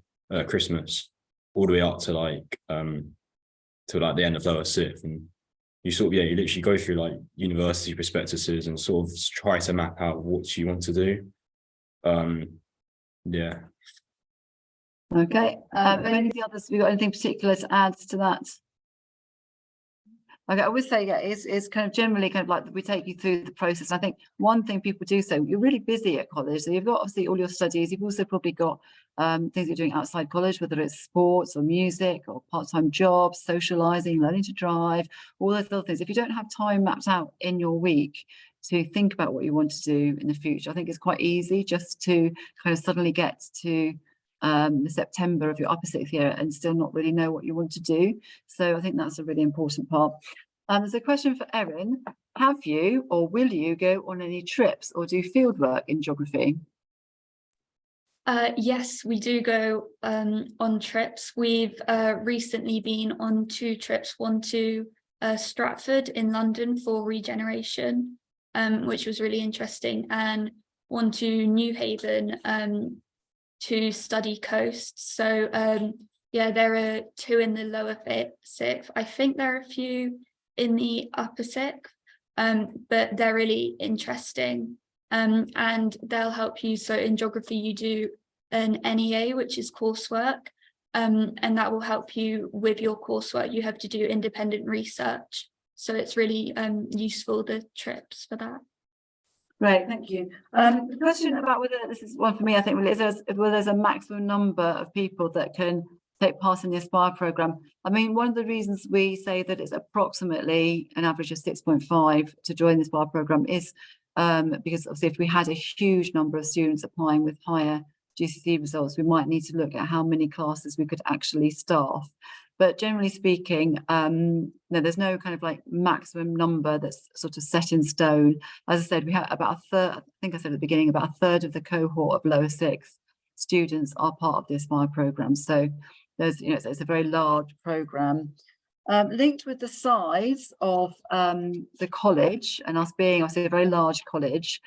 Christmas, all the way up to like the end of lower sixth, and you sort of you literally go through like university prospectuses and sort of try to map out what you want to do. Yeah. Okay. Any of the others? Have you got anything particular to add to that? Okay, I would say, yeah, it's kind of generally kind of like we take you through the process. I think one thing people do say, you're really busy at college. So you've got obviously all your studies. You've also probably got things you're doing outside college, whether it's sports or music or part-time jobs, socializing, learning to drive, all those other things. If you don't have time mapped out in your week to think about what you want to do in the future, I think it's quite easy just to kind of suddenly get to the September of your upper sixth year and still not really know what you want to do. So I think that's a really important part. There's a question for Erin. Have you or will you go on any trips or do field work in geography? Yes, we do go on trips. We've recently been on 2 trips, one to Stratford in London for regeneration, which was really interesting, and one to New Haven to study coasts. So yeah, there are 2 in the lower sixth. I think there are a few in the upper sixth, but they're really interesting. And they'll help you. So in geography, you do an NEA, which is coursework, and that will help you with your coursework. You have to do independent research. So it's really useful, the trips for that. Great, thank you. The question about whether, this is one for me, I think, is whether there's a maximum number of people that can take part in the Aspire programme. I mean, one of the reasons we say that it's approximately an average of 6.5 to join the Aspire programme is because obviously if we had a huge number of students applying with higher GCSE results, we might need to look at how many classes we could actually staff. But generally speaking, no, there's no kind of like maximum number that's sort of set in stone. As I said, we have about a third, I think I said at the beginning, about a third of the cohort of lower sixth students are part of the Aspire programme. So there's, you know, it's a very large programme. Linked with the size of the college and us being obviously a very large college,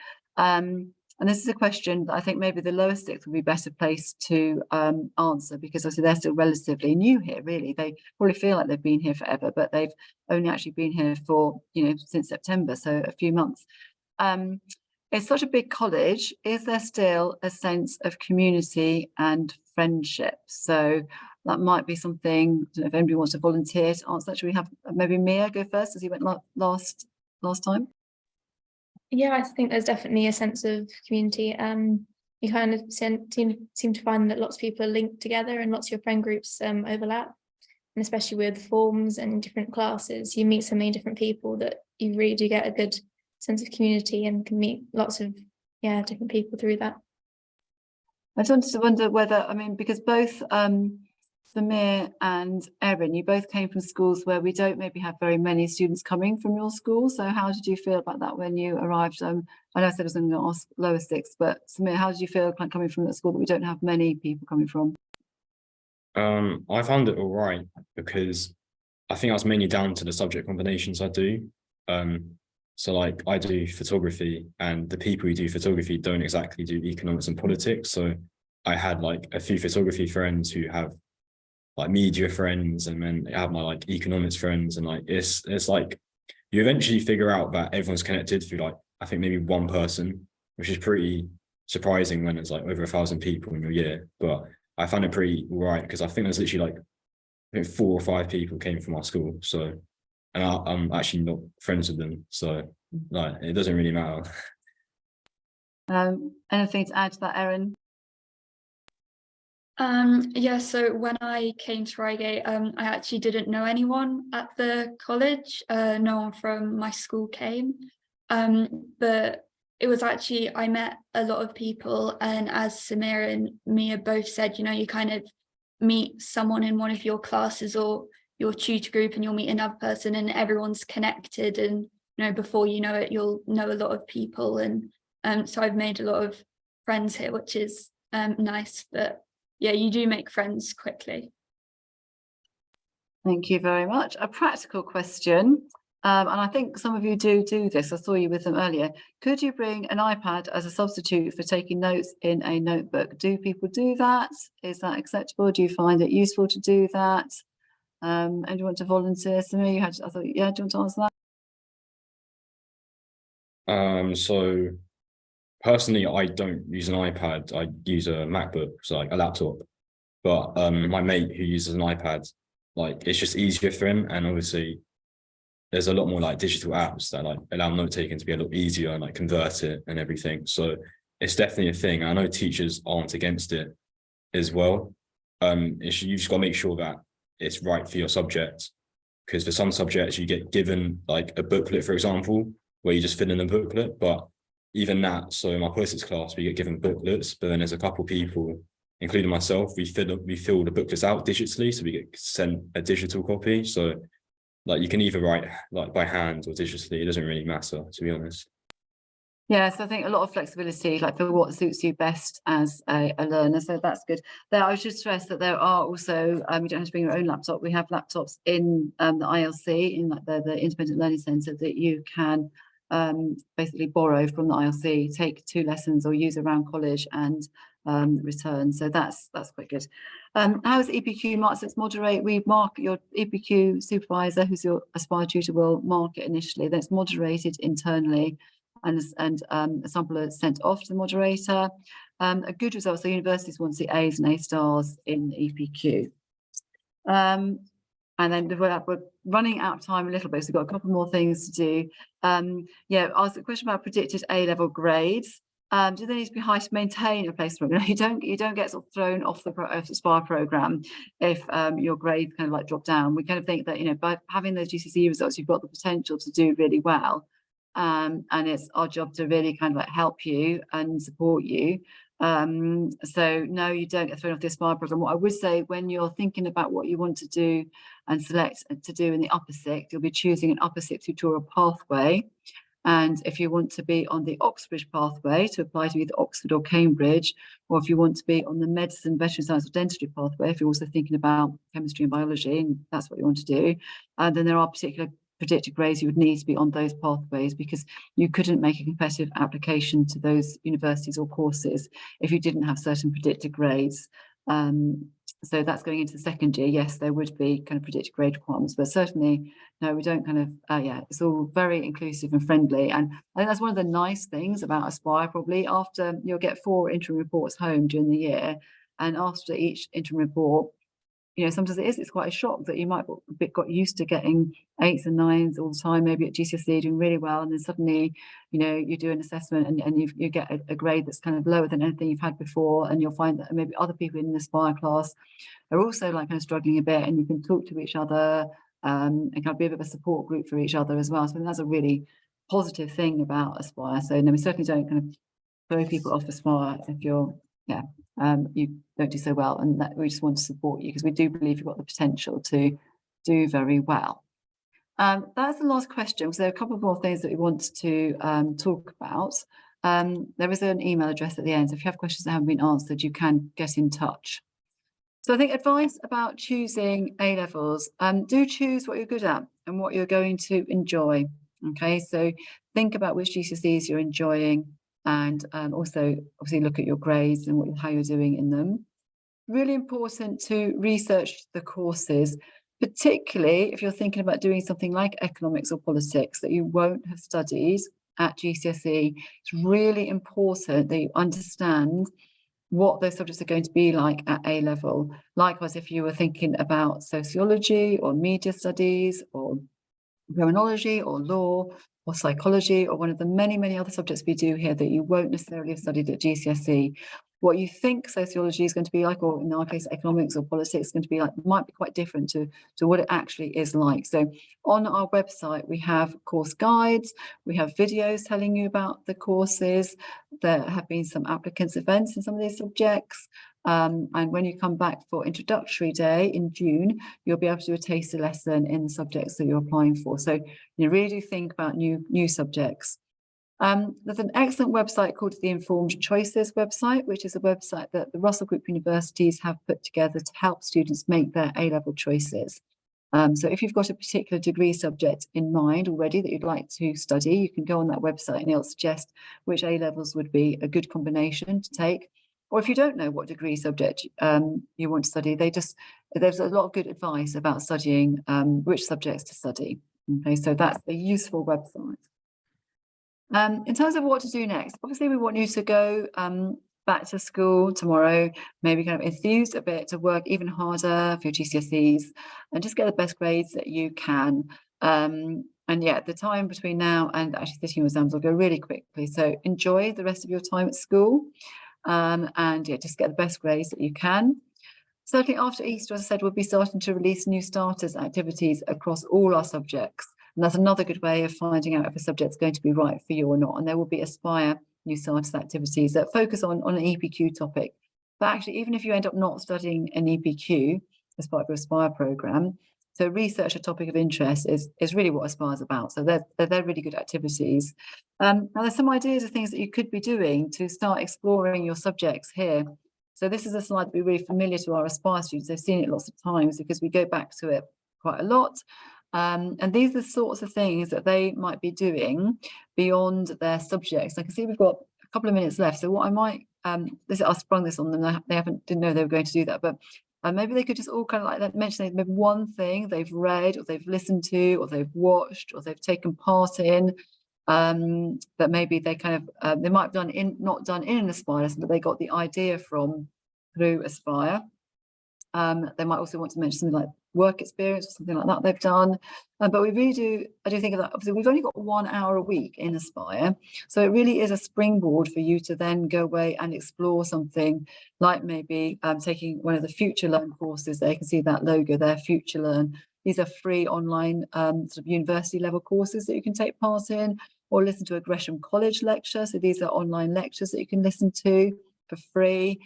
and this is a question that I think maybe the lower sixth would be better placed to answer, because obviously they're still relatively new here, really. They probably feel like they've been here forever, but they've only actually been here for, you know, since September, so a few months. It's such a big college. Is there still a sense of community and friendship? So that might be something, I don't know if anybody wants to volunteer to answer that. Should we have maybe Mia go first, as you went last time? Yeah, I think there's definitely a sense of community. You kind of seem to find that lots of people are linked together and lots of your friend groups overlap. And especially with forms and different classes, you meet so many different people that you really do get a good sense of community and can meet lots of different people through that. I just wonder whether, I mean, because both Samir and Erin, you both came from schools where we don't maybe have very many students coming from your school. So how did you feel about that when you arrived? I know I said I was going to ask lower sixth, but Samir, how did you feel like coming from that school that we don't have many people coming from? I found it all right, because I think that's mainly down to the subject combinations I do. So like I do photography, and the people who do photography don't exactly do economics and politics. So I had like a few photography friends who have like media friends, and then I have my like economics friends, and like it's like you eventually figure out that everyone's connected through like I think maybe one person, which is pretty surprising when it's like over 1,000 people in your year. But I found it pretty all right, because I think there's literally like I think 4 or 5 people came from our school. So, and I'm actually not friends with them, so like it doesn't really matter. Anything to add to that, Erin? Yeah, so when I came to Reigate, I actually didn't know anyone at the college. No one from my school came, but it was actually, I met a lot of people, and as Samir and Mia both said, you know, you kind of meet someone in one of your classes or your tutor group, and you'll meet another person, and everyone's connected, and you know, before you know it, you'll know a lot of people. And so I've made a lot of friends here, which is nice. But yeah, you do make friends quickly. Thank you very much. A practical question, and I think some of you do this. I saw you with them earlier. Could you bring an iPad as a substitute for taking notes in a notebook? Do people do that? Is that acceptable? Do you find it useful to do that? And do you want to volunteer? Samir, you had, I thought, yeah, do you want to answer that? So personally, I don't use an iPad. I use a MacBook, so like a laptop. But my mate who uses an iPad, like it's just easier for him, and obviously there's a lot more like digital apps that like allow note taking to be a lot easier and like convert it and everything. So it's definitely a thing. I know teachers aren't against it as well. You just got to make sure that it's right for your subject, because for some subjects you get given like a booklet, for example, where you just fill in a booklet. But even that, so in my politics class we get given booklets, but then there's a couple people, including myself, we fill the booklets out digitally, so we get sent a digital copy. So like you can either write like by hand or digitally, it doesn't really matter, to be honest. Yeah, so I think a lot of flexibility, like for what suits you best as a learner. So that's good. There, I should stress that there are also, you don't have to bring your own laptop. We have laptops in the ILC, in like the Independent Learning Centre, that you can basically borrow from the ILC, take 2 lessons or use around college and return. So that's quite good. How is EPQ marked? So it's moderate. We mark your EPQ supervisor, who's your Aspire tutor, will mark it initially. Then it's moderated internally, and a sample is sent off to the moderator. A good result, so universities want to see A's and A stars in EPQ. And then we're running out of time a little bit, so we've got a couple more things to do. Yeah, ask a question about predicted A-level grades. Do they need to be high to maintain a placement? You don't get sort of thrown off the Aspire programme if your grades kind of like drop down. We kind of think that, you know, by having those GCSE results, you've got the potential to do really well. And it's our job to really kind of like help you and support you. So no, you don't get thrown off the Aspire programme. What I would say, when you're thinking about what you want to do and select to do in the upper sixth, you'll be choosing an upper sixth tutorial pathway. And if you want to be on the Oxbridge pathway to apply to either Oxford or Cambridge, or if you want to be on the medicine, veterinary science or dentistry pathway, if you're also thinking about chemistry and biology and that's what you want to do, then there are particular predicted grades you would need to be on those pathways, because you couldn't make a competitive application to those universities or courses if you didn't have certain predicted grades. So that's going into the second year. Yes, there would be kind of predicted grade requirements, but certainly no, we don't kind of yeah, it's all very inclusive and friendly. And I think that's one of the nice things about Aspire. Probably after, you'll get 4 interim reports home during the year, and after each interim report, you know, sometimes it's quite a shock that you might have got used to getting 8s and 9s all the time, maybe at GCSE doing really well, and then suddenly, you know, you do an assessment and you get a grade that's kind of lower than anything you've had before, and you'll find that maybe other people in the Aspire class are also like kind of struggling a bit, and you can talk to each other and kind of be a bit of a support group for each other as well. So I think that's a really positive thing about Aspire. So no, we certainly don't kind of throw people off Aspire if you're, yeah, you don't do so well, and that we just want to support you because we do believe you've got the potential to do very well. That's the last question. So there are a couple more things that we want to talk about. There is an email address at the end, so if you have questions that haven't been answered, you can get in touch. So I think advice about choosing A-levels, do choose what you're good at and what you're going to enjoy. Okay, so think about which GCSEs you're enjoying, and also obviously look at your grades and how you're doing in them. Really important to research the courses, particularly if you're thinking about doing something like economics or politics that you won't have studied at GCSE. It's really important that you understand what those subjects are going to be like at A-level. Likewise, if you were thinking about sociology or media studies or criminology or law or psychology or one of the many other subjects we do here that you won't necessarily have studied at GCSE, what you think sociology is going to be like, or in our case economics or politics is going to be like, might be quite different to what it actually is like. So on our website we have course guides, we have videos telling you about the courses. There have been some applicants events in some of these subjects, and when you come back for introductory day in June, you'll be able to do a taster lesson in the subjects that you're applying for. So you really do think about new subjects. There's an excellent website called the Informed Choices website, which is a website that the Russell Group universities have put together to help students make their A-level choices. So if you've got a particular degree subject in mind already that you'd like to study, you can go on that website and it'll suggest which A-levels would be a good combination to take. Or if you don't know what degree subject you want to study, there's a lot of good advice about studying which subjects to study. Okay, so that's a useful website. In terms of what to do next, obviously we want you to go back to school tomorrow, maybe kind of enthused a bit to work even harder for your GCSEs and just get the best grades that you can. And yeah, the time between now and actually sitting your exams will go really quickly. So enjoy the rest of your time at school, and yeah, just get the best grades that you can. Certainly after Easter, as I said, we'll be starting to release new starters activities across all our subjects. And that's another good way of finding out if a subject's going to be right for you or not. And there will be Aspire new starters activities that focus on an EPQ topic. But actually, even if you end up not studying an EPQ as part of your Aspire programme, so research a topic of interest is really what Aspire is about. So they're really good activities. Now there's some ideas of things that you could be doing to start exploring your subjects here. So this is a slide that will be really familiar to our Aspire students. They've seen it lots of times because we go back to it quite a lot. And these are the sorts of things that they might be doing beyond their subjects. I can see we've got a couple of minutes left. So what I might, I sprung this on them. They didn't know they were going to do that, but maybe they could just all kind of like that, mention maybe one thing they've read or they've listened to or they've watched or they've taken part in. That maybe they kind of they might have not done in an Aspire lesson, but they got the idea from through Aspire. They might also want to mention something like work experience or something like that they've done. But we really do, I do think of that, obviously we've only got 1 hour a week in Aspire. So it really is a springboard for you to then go away and explore something like maybe taking one of the Future Learn courses. There you can see that logo there, Future Learn. These are free online sort of university level courses that you can take part in, or listen to a Gresham College lecture. So these are online lectures that you can listen to for free.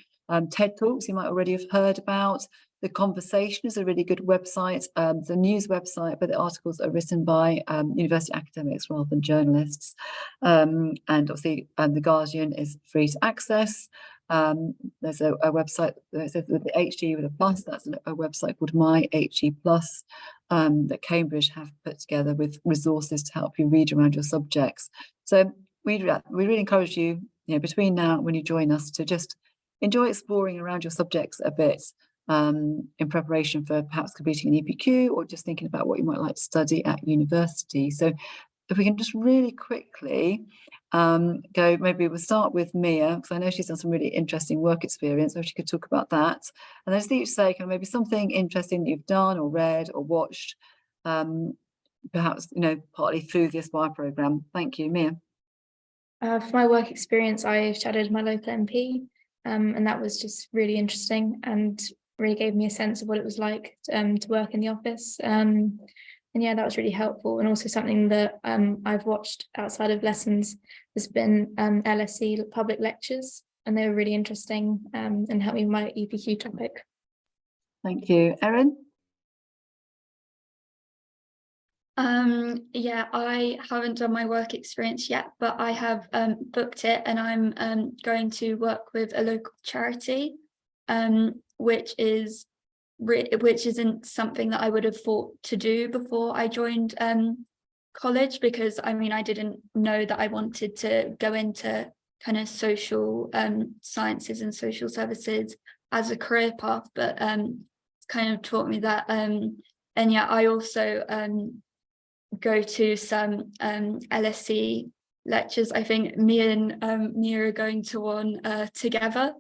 TED Talks you might already have heard about. The Conversation is a really good website. It's a news website, but the articles are written by university academics rather than journalists. And obviously The Guardian is free to access. There's a website that says with the HE with a plus, that's a website called My HE Plus that Cambridge have put together with resources to help you read around your subjects. So we really encourage you, between now and when you join us, to just enjoy exploring around your subjects a bit in preparation for perhaps completing an EPQ or just thinking about what you might like to study at university. So if we can just really quickly go, maybe we'll start with Mia, because I know she's done some really interesting work experience, so she could talk about that. And then just each say kind of maybe something interesting that you've done or read or watched, perhaps, partly through the Aspire programme. Thank you, Mia. For my work experience, I shadowed my local MP, and that was just really interesting and really gave me a sense of what it was like to work in the office. And yeah, that was really helpful. And also something that I've watched outside of lessons has been LSE public lectures, and they were really interesting and helped me with my EPQ topic. Thank you. Erin? Yeah, I haven't done my work experience yet, but I have booked it, and I'm going to work with a local charity, which isn't something that I would have thought to do before I joined college, because I didn't know that I wanted to go into kind of social sciences and social services as a career path, but it's kind of taught me that. And yeah, I also go to some LSE lectures. I think me and Mia are going to one together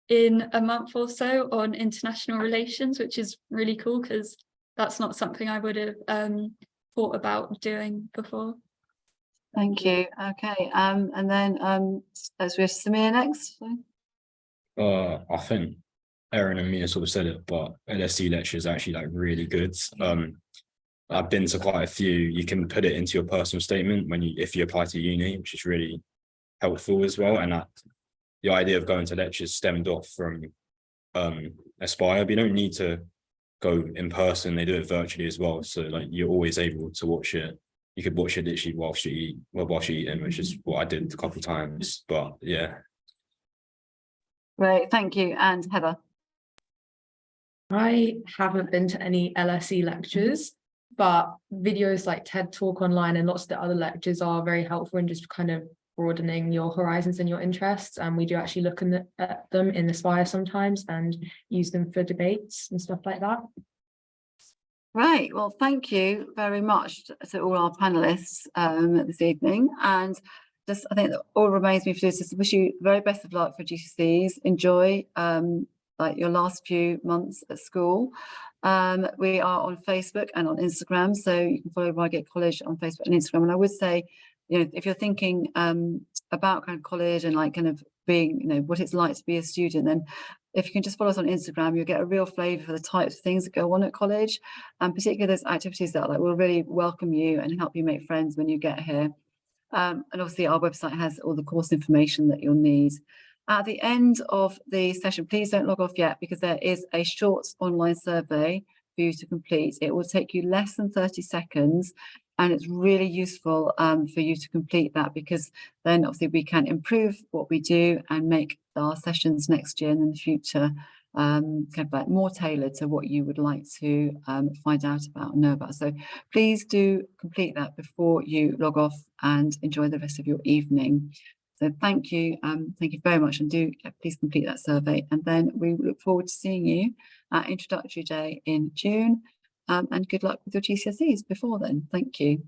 in a month or so on international relations, which is really cool because that's not something I would have thought about doing before. Thank you. Okay, and then as we're Samir next. I think Erin and Mia sort of said it, but LSE lecture is actually like really good. I've been to quite a few. You can put it into your personal statement if you apply to uni, which is really helpful as well. And the idea of going to lectures stemmed off from Aspire, but you don't need to go in person. They do it virtually as well, so like you're always able to watch it. You could watch it literally whilst you're eating, which is what I did a couple of times. But yeah. Great, thank you. And Heather? I haven't been to any LSE lectures, but videos like TED Talk online and lots of the other lectures are very helpful in just kind of broadening your horizons and your interests. And we do actually look at them in Aspire sometimes and use them for debates and stuff like that. Right, well, thank you very much to all our panelists this evening. And just, I think that all remains me to do is just wish you the very best of luck for GCSEs. Enjoy like your last few months at school. We are on Facebook and on Instagram, so you can follow Reigate College on Facebook and Instagram. And I would say, you know, if you're thinking about kind of college and like kind of being, you know, what it's like to be a student, then if you can just follow us on Instagram, you'll get a real flavour for the types of things that go on at college, and particularly those activities that like will really welcome you and help you make friends when you get here. And obviously our website has all the course information that you'll need. At the end of the session, please don't log off yet, because there is a short online survey for you to complete. It will take you less than 30 seconds, and it's really useful for you to complete that, because then obviously we can improve what we do and make our sessions next year and in the future kind of like more tailored to what you would like to find out about and know about. So please do complete that before you log off, and enjoy the rest of your evening. So thank you very much, and do please complete that survey, and then we look forward to seeing you at Introductory Day in June, and good luck with your GCSEs before then. Thank you.